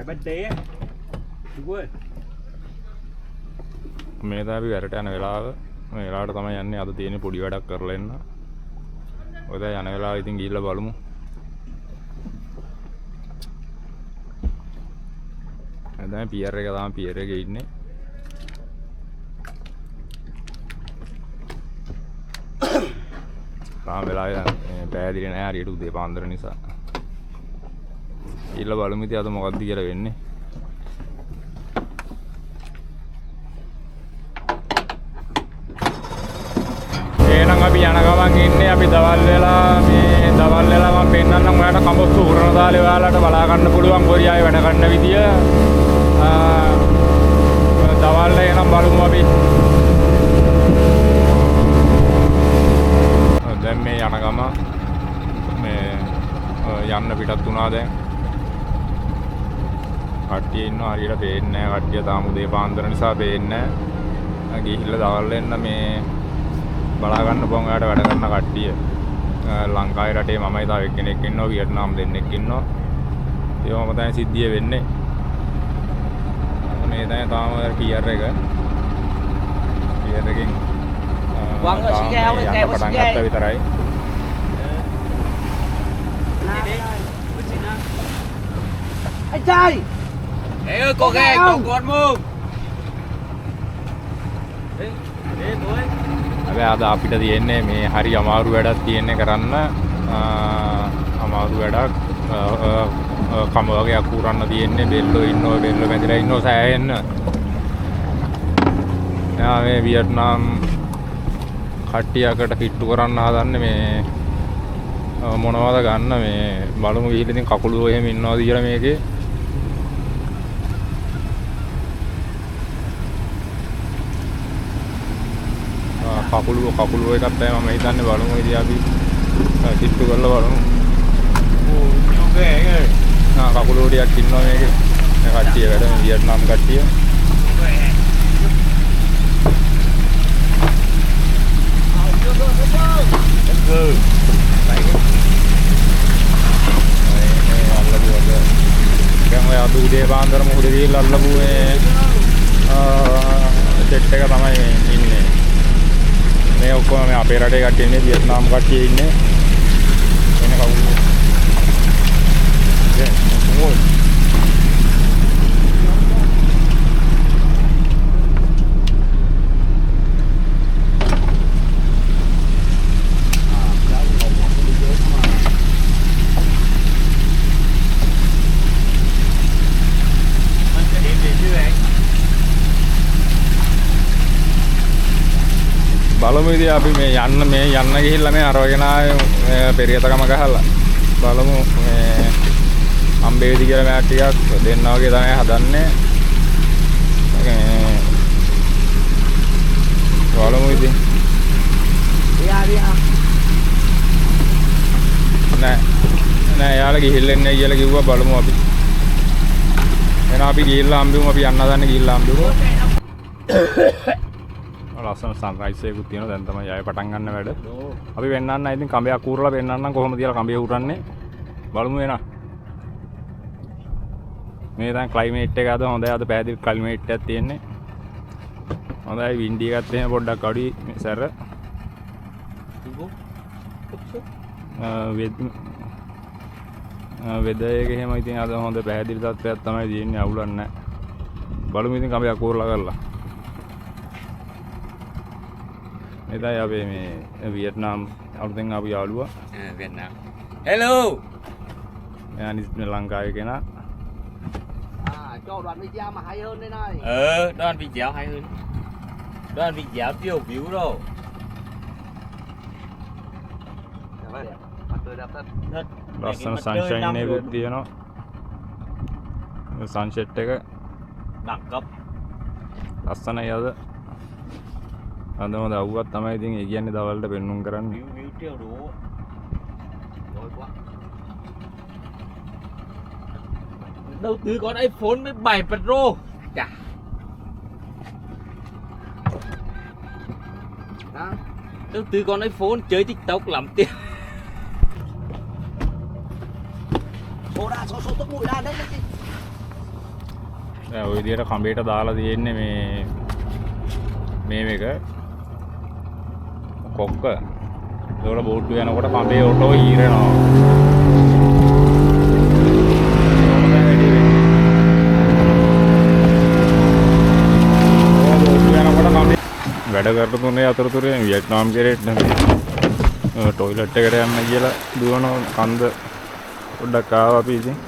bên té quên මේ අපි වැරට යන වෙලාව මේ වෙලාවට තමයි යන්නේ අද තියෙන පොඩි වැඩක් කරලා එන්න. ඔය දැන් යන වෙලාව ඉතින් ගිහිල්ලා බලමු. දැන් පියර් එක තමයි පියර් එකේ ඉන්නේ. තාම වෙලාව පැහැදිලි නෑ හරියට උදේ පාන්දර නිසා. ගිහිල්ලා බලමු ඉතින් අද මොකක්ද කියලා වෙන්නේ. අපි යන ගමන් ඉන්නේ අපි දවල් වෙලා මම පෙන්නන්නම් ඔයාලට කඹොස්තු උරන දාලේ ඔයාලට බලා ගන්න පුළුවන් කොරියාවේ වැඩ කරන විදිය. දවල් එනම් බලමු අපි. දැන් මේ යන ගම මේ යන්න පිටත් වුණා දැන්. කට්ටිය ඉන්නවා හරියට පේන්නේ නැහැ. කට්ටිය තාම උදේ පාන්දර නිසා පේන්නේ නැහැ. ගිහිල්ලා දවල් එන්න මේ බලා ගන්න පුළුවන් ඔයාලට වැඩ කරන කට්ටිය. ලංකාවේ රටේ මමයි තව එක්කෙනෙක් ඉන්නවා, වියට්නාම් දෙන්නෙක් ඉන්නවා. ඒවම තමයි සිද්ධිය වෙන්නේ. මේ තමයි තාම පියර් එක. පියර් එකෙන් Quăng ở xí gheo lên kèo ở xí gheo. විතරයි. Anh trai. Ê ơi có ghe có con không? Ê tối. හැබැයි අද අපිට තියෙන්නේ මේ හරි අමාරු වැඩක් තියෙන්නේ කරන්න. අමාරු වැඩක් කම වගේ අකුරන්න තියෙන්නේ. බෙල්ලෝ ඉන්නෝ බෙල්ලෝ මැදලා ඉන්නෝ සෑහෙන්න. යා මේ වියට්නාම් කට්ටියකට පිට්ටු කරන්න හදන්නේ මේ මොනවද ගන්න මේ බලමු ගිහින් ඉතින් කකුලෝ එහෙම ඉන්නවද කියලා මේකේ. කකුලුව එකක් තමයි මම හිතන්නේ බලමු ඉතින් අපි කිට්ටු කරලා බලමු. Ồ nó ghê ơi. කකුලුව ටිකක් ඉන්නවා මේකේ. මේ කට්ටිය වැඩ මේ වියට්නාම් කට්ටිය. දැන් ඔය අද උදේ පාන්දර මොකද ගිහිල්ලා අල්ලපු මේ සෙට් එක තමයි ඉන්නේ. මේ ඔක්කොම මේ අපේ රටේ කට්ටිය ඉන්නේ, වියට්නාම් කට්ටිය ඉන්නේ. එන කවුරු? මොකෝ? බලමු ඉතින් අපි මේ යන්න ගිහිල්ලා මේ අර වගේ නායේ පෙරියතකම ගහලා බලමු මේ අම්බේවිදි කියලා මෑට් ටිකක් දෙන්න වගේ තමයි හදන්නේ. බලමු ඉතින්. නෑ යාළුවා ගිහිල්ලා එන්නේ කියලා කිව්වා. බලමු අපි. එහෙනම් අපි ගිහිල්ලා හම්බෙමු. අපි යන්න හදන්නේ ගිහිල්ලා හම්බෙමු. ලස්සන සන්රයිස් එකකුත් තියෙනවා. දැන් තමයි ආයෙ පටන් ගන්න වැඩ. අපි වෙන්නන්න ඉතින් කඹයක් ඌරලා වෙන්නන්නම් කොහොමද කියලා කඹය ඌරන්නේ. බලමු එනවා. මේ දැන් ක්ලයිමේට් එක අද හොඳයි. අද පැහැදිලි ක්ලයිමේට් එකක් තියෙන්නේ. හොඳයි වින්ඩි එකත් එහෙම පොඩ්ඩක් අඩුයි මේ සැර. වෙදර් එක එහෙම ඉතින් අද හොඳ පැහැදිලි තත්ත්වයක් තමයි තියෙන්නේ. අවුලක් නැහැ. බලමු ඉතින් කඹයක් ඌරලා කරලා. Đây là về Việt Nam, ông tên ngọc giàu lúa. Việt Nam. Hello. Anh đi Lanka cái nó. Cho đoạn video mà hay hơn đây này. Đoạn video hay hơn. Đoạn video tiêu view rồi. Last sunshine này cũng đi nó. Sunset cái. Đẳng cấp. Last này giờ. අද හොඳ අවුවක් තමයි ඉතින් ඒ කියන්නේ දවල්ට පෙන්නුම් කරන්නේ. Đầu tư con iPhone 17 Pro. Chà. Đầu tư con iPhone chơi TikTok lắm tiền. Số ra, số tốc bụi ra đấy. ඔය විදිහට කඹේට දාලා තියෙන්නේ මේක කොක්ක. ඒවල බෝට්ටු යනකොට කඹේ ඔටෝ ඊරනවා. වැඩ කරලා තුනේ අතරතුරේ වියට්නාම් කෙරේට ටොයිලට් එකට යන්න කියලා දුවන කන්ද පොඩ්ඩක් ආවා අපි ඉතින්.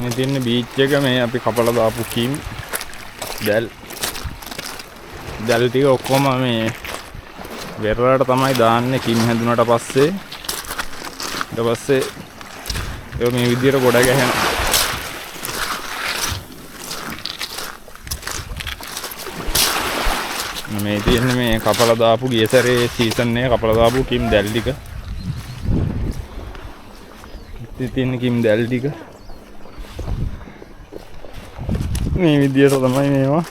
මේ තියෙන බීච් එක මේ අපි කපලා දාපු කිම් දැල් ටික ඔක්කොම මේ වෙරළට තමයි දාන්නේ කිම් හැදුනට පස්සේ. ඊට පස්සේ ඒක මේ විදියට ගොඩ ගැහෙනවා. මේ තියෙන්නේ මේ කපලා දාපු ගිය සැරේ සීසන් එකේ කපලා දාපු කිම් දැල් ටික. ඉතින් තියෙන කිම් දැල් ටික මේ විදියට තමයි මේවා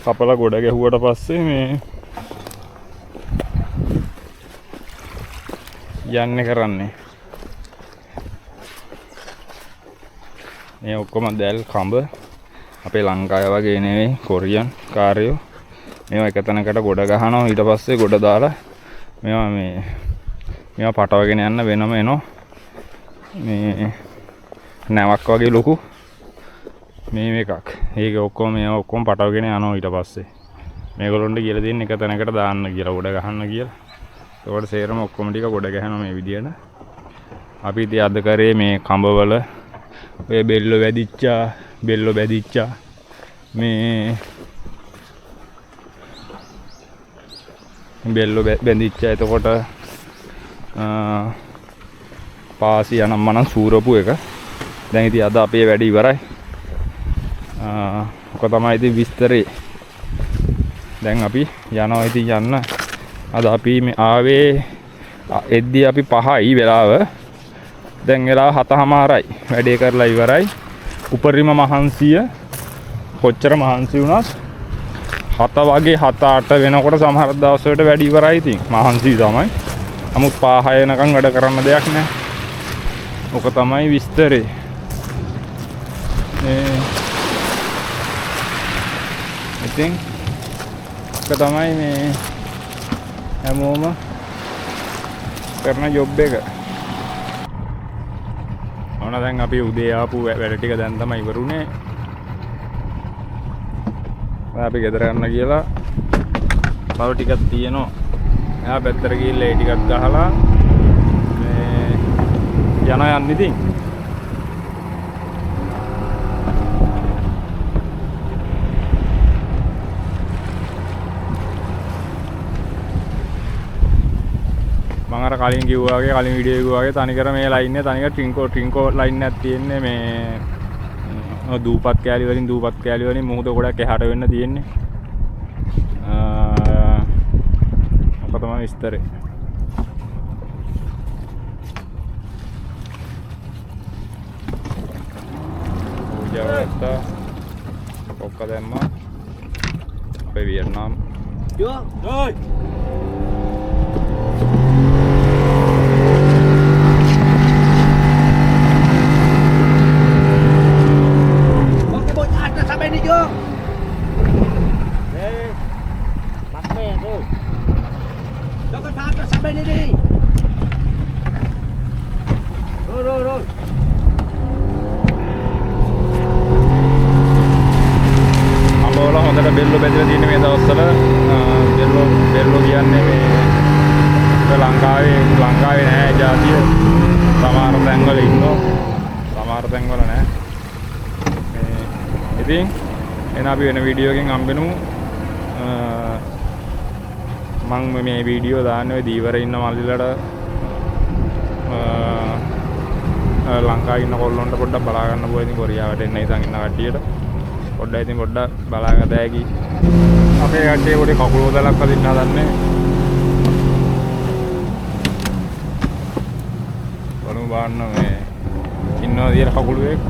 කපලා ගොඩ ගැහුවට පස්සේ මේ යන්නේ කරන්නේ. මේ ඔක්කොම දැල් කඹ අපේ ලංකාවේ වගේ නෙවෙයි කොරියන් කාර්යෝ. මේවා එක තැනකට ගොඩ ගහනවා ඊට පස්සේ ගොඩ දාලා මේවා පටවගෙන යන්න වෙනම එනවා. මේ නැවක් වගේ ලොකු මේ එකක්. ඒක ඔක්කොම මේවා ඔක්කොම පටවගෙන යනවා ඊට පස්සේ. මේගොල්ලොන්ට කියලා දෙන්නේ එක තැනකට දාන්න කියලා ගොඩ ගහන්න කියලා. ඒකට සේරම ඔක්කොම ටික ගොඩ ගහනවා මේ විදියට. අපි ඉතින් අද කරේ මේ කඹවල ඔය බෙල්ල බැදිච්චා මේ බෙල්ල බැඳිච්චා. එතකොට පාසි යනම් මනම් සූරපු එක. දැන් ඉතින් අද අපේ වැඩ ඉවරයි. ඔක තමයි ඉතින් විස්තරේ. දැන් අපි යනවා ඉතින් යන්න. අද අපි මේ ආවේ එද්දී අපි 5යි වෙලාව. දැන් වෙලාව 7:00යි. වැඩේ කරලා ඉවරයි. උපරිම මහන්සිය කොච්චර මහන්සි වුණත් 7 වගේ 7-8 වෙනකොට සමහර දවස්වලට වැඩ ඉවරයි. ඉතින් මහන්සි තමයි. නමුත් 5-6 වෙනකන් වැඩ කරන්න දෙයක් නැහැ. ඔක තමයි විස්තරේ. ඉතින් ඒක තමයි මේ හැමෝම කරන ජොබ් එක. ඕන දැන් අපි උදේ ආපු වැඩ ටික දැන් තමයි ඉවරුනේ. අපි ගෙදර යන්න කියලා තව ටිකක් තියෙනවා. එහා පැත්තට ගිහිල්ලා ඒ ටිකක් ගහලා මේ යන්න ඉතින්. මම අර කලින් කිව්වා වගේ කලින් වීඩියෝ කිව්වා වගේ තනිකර මේ ලයින් එක තනිකර ට්‍රින්කෝ ලයින් එකක් තියෙන්නේ මේ දූපත් කෑලි වලින් මුහුද ගොඩක් එහාට වෙන්න තියෙන්නේ. ඔක තමයි විස්තරේ. ඌජාවත්ත ඔක්ක දැම්මා අපේ වියට්නාම්. Chưa? Rồi. බෙල්ලෝ බැදලා තියෙන මේ දවස්වල බෙල්ලෝ කියන්නේ මේ ලංකාවේ නෑ ජාතිය. සමහර තැන්වල ඉන්නවා. සමහර තැන්වල නෑ. ඉතින් එන අපි වෙන වීඩියෝ එකකින් හම්බෙමු. මම මේ වීඩියෝ දාන්නේ ඔය දීවර ඉන්න මල්ලිලට ලංකාවේ ඉන්න කොල්ලොන්ට පොඩ්ඩක් බලා ගන්න පුළුවන්. ඉතින් කොරියාවට එන්න ඉතින් ඉන්න කට්ටියට පොඩ්ඩක් ඉතින් පොඩ්ඩක් බලාගත හැකි. අපේ කට්ටිය පොඩි කකුල හොදලක් අදින්න හදන්නේ. බලමු බලන්න මේ ඉන්නවා දින කකුලුවෙක්.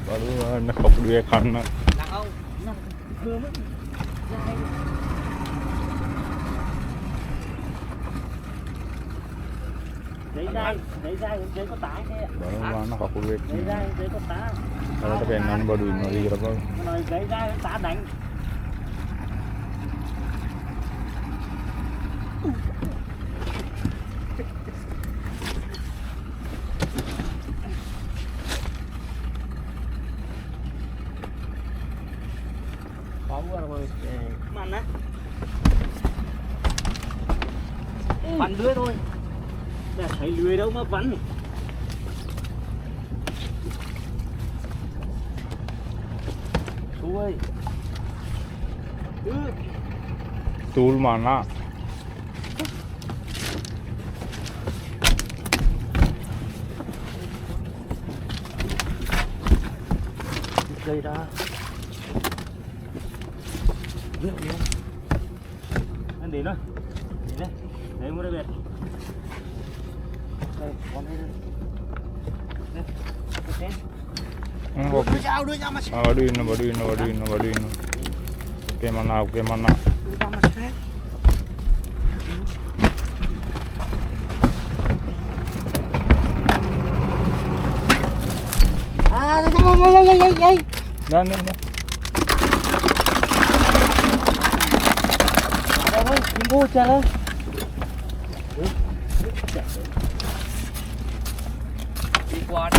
බලන්න කකුලුවේ කන්න. බලන්න කකුලුවේ බලන්න පෙන්නන්න බඩු ඉන්නවා කියලා බලන්න. Mana? Bắn lưới thôi. Để thấy lưới đâu mà bắn. Chú ơi. Tool mana? Đây ra. Anh đi nữa. Đi đây. Đây mua đây biệt. Đây, con đây. Đây. Cái Baru ini. Oke mana? Dan. Ôi, mua chờ lên. Đi qua.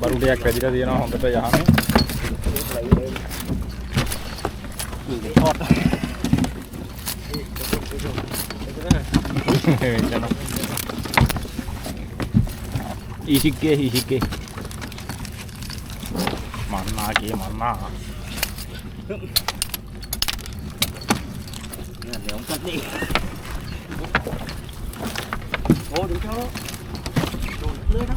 Baru dia kredit dia noh hongkot ya hame. Isike. Mana? Để ông cất đi. Ô, đừng cho nó. Đồ lưới đó.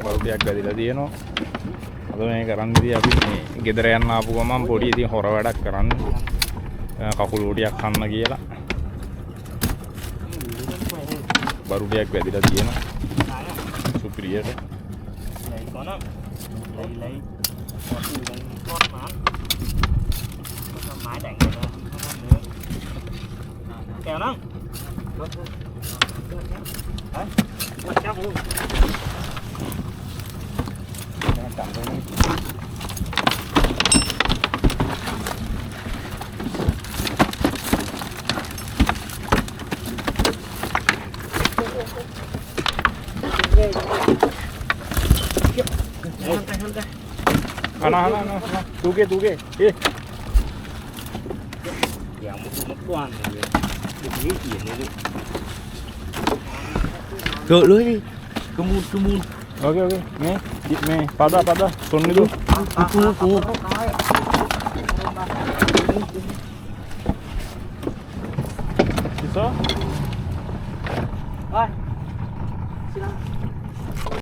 Baru dia gadila තියෙනවා. අද මේ කරන්නේ අපි මේ ගෙදර යන්න ආපු ගමන් පොඩි ඉතින් හොර වැඩක් කරන්න. කකුල් උඩියක් කන්න කියලා. baru dia gadila තියෙනවා. සුපිරියට. Lấy con mán. Con mái đánh nữa. Kéo nó. Đấy. Quật chắc luôn. Chậm thôi. Ghê. Hantai. Ana. Tuge. Eh. Yang một đoàn này. Được nghĩ chuyện này đi. Gỡ lưới đi. Cứ mun. Oke. Nih, nih. Pada. Turun itu. Tunggu. Bisa? Rồi. Xin lỗi.